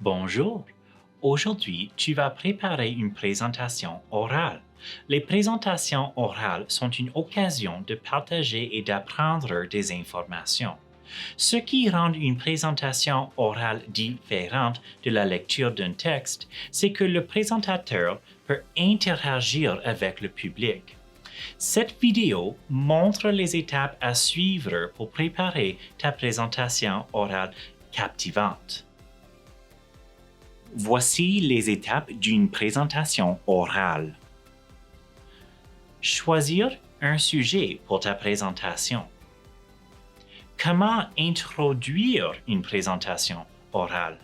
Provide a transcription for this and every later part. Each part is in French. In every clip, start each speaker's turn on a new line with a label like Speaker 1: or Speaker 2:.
Speaker 1: Bonjour. Aujourd'hui, tu vas préparer une présentation orale. Les présentations orales sont une occasion de partager et d'apprendre des informations. Ce qui rend une présentation orale différente de la lecture d'un texte, c'est que le présentateur peut interagir avec le public. Cette vidéo montre les étapes à suivre pour préparer ta présentation orale captivante. Voici les étapes d'une présentation orale. Choisir un sujet pour ta présentation. Comment introduire une présentation orale?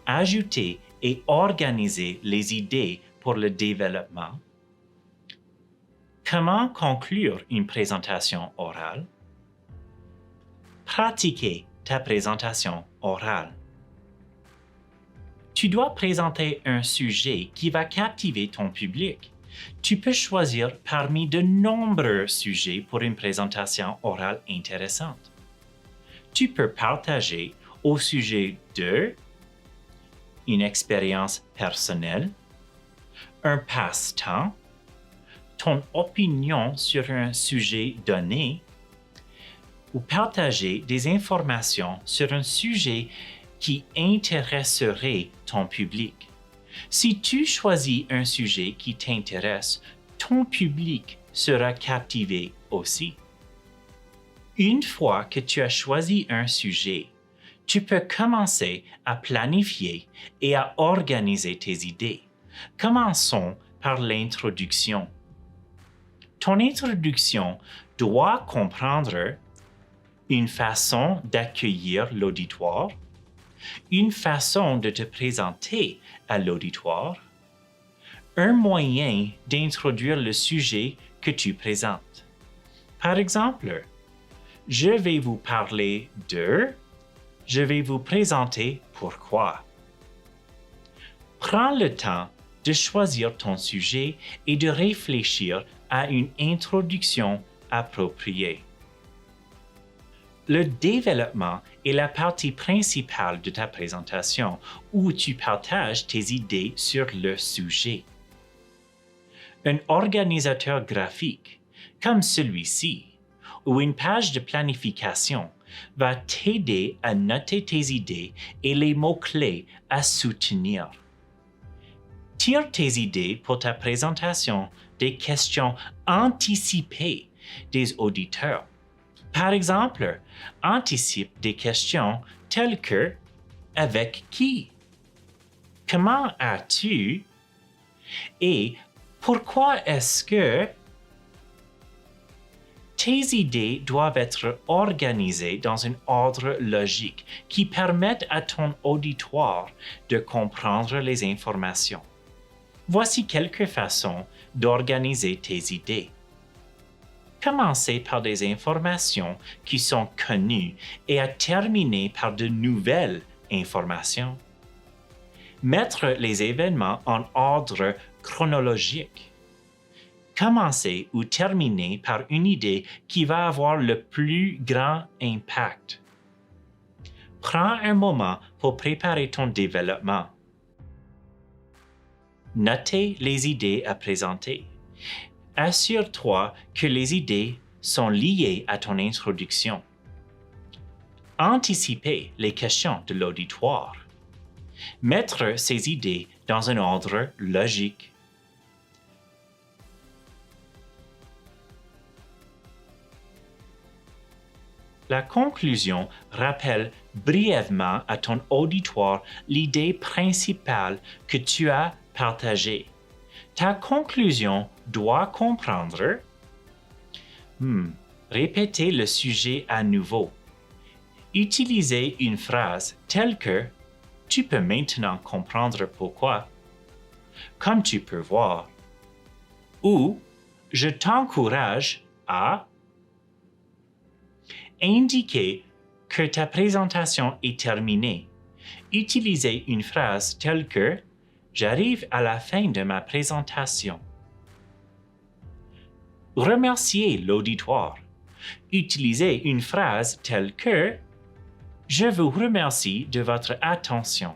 Speaker 1: Ajouter et organiser les idées pour le développement. Comment conclure une présentation orale? Pratiquer ta présentation orale. Tu dois présenter un sujet qui va captiver ton public. Tu peux choisir parmi de nombreux sujets pour une présentation orale intéressante. Tu peux partager au sujet de une expérience personnelle, un passe-temps, ton opinion sur un sujet donné, ou partager des informations sur un sujet qui intéresserait ton public. Si tu choisis un sujet qui t'intéresse, ton public sera captivé aussi. Une fois que tu as choisi un sujet, tu peux commencer à planifier et à organiser tes idées. Commençons par l'introduction. Ton introduction doit comprendre une façon d'accueillir l'auditoire, une façon de te présenter à l'auditoire, un moyen d'introduire le sujet que tu présentes. Par exemple, je vais vous parler de, je vais vous présenter pourquoi. Prends le temps de choisir ton sujet et de réfléchir à une introduction appropriée. Le développement est la partie principale de ta présentation où tu partages tes idées sur le sujet. Un organisateur graphique, comme celui-ci, ou une page de planification, va t'aider à noter tes idées et les mots-clés à soutenir. Tire tes idées pour ta présentation des questions anticipées des auditeurs. Par exemple, anticipe des questions telles que « Avec qui? Comment as-tu? Et pourquoi est-ce que ?» Tes idées doivent être organisées dans un ordre logique qui permette à ton auditoire de comprendre les informations. Voici quelques façons d'organiser tes idées. Commencez par des informations qui sont connues et à terminer par de nouvelles informations. Mettre les événements en ordre chronologique. Commencez ou terminez par une idée qui va avoir le plus grand impact. Prends un moment pour préparer ton développement. Notez les idées à présenter. Assure-toi que les idées sont liées à ton introduction. Anticipez les questions de l'auditoire. Mettre ces idées dans un ordre logique. La conclusion rappelle brièvement à ton auditoire l'idée principale que tu as partagée. Ta conclusion doit comprendre. Répétez le sujet à nouveau. Utilisez une phrase telle que « Tu peux maintenant comprendre pourquoi », comme tu peux voir, ou « Je t'encourage à ». Indiquez que ta présentation est terminée. Utilisez une phrase telle que « J'arrive à la fin de ma présentation ». Remerciez l'auditoire. Utilisez une phrase telle que Je vous remercie de votre attention.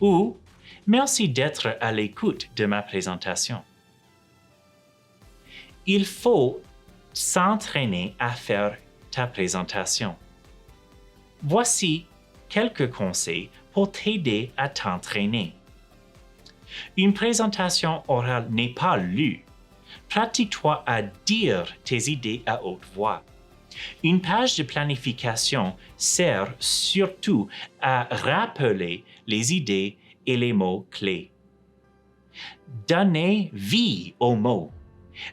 Speaker 1: Ou merci d'être à l'écoute de ma présentation. Il faut s'entraîner à faire ta présentation. Voici quelques conseils pour t'aider à t'entraîner. Une présentation orale n'est pas lue. Pratique-toi à dire tes idées à haute voix. Une page de planification sert surtout à rappeler les idées et les mots clés. Donnez vie aux mots.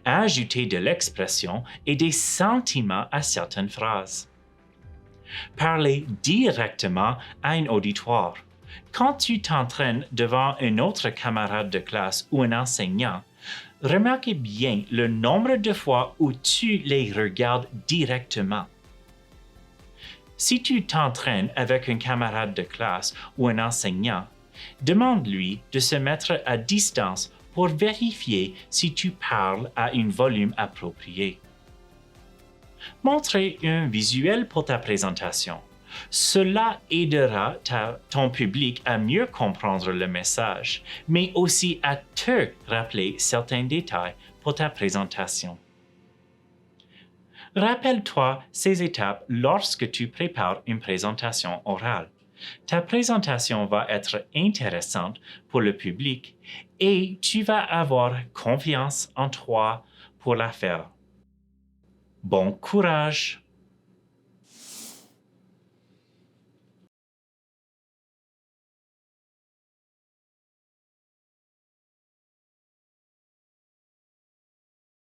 Speaker 1: Ajoutez de l'expression et des sentiments à certaines phrases. Parlez directement à un auditoire. Quand tu t'entraînes devant un autre camarade de classe ou un enseignant, remarquez bien le nombre de fois où tu les regardes directement. Si tu t'entraînes avec un camarade de classe ou un enseignant, demande-lui de se mettre à distance pour vérifier si tu parles à un volume approprié. Montrez un visuel pour ta présentation. Cela aidera ton public à mieux comprendre le message, mais aussi à te rappeler certains détails pour ta présentation. Rappelle-toi ces étapes lorsque tu prépares une présentation orale. Ta présentation va être intéressante pour le public et tu vas avoir confiance en toi pour la faire. Bon courage!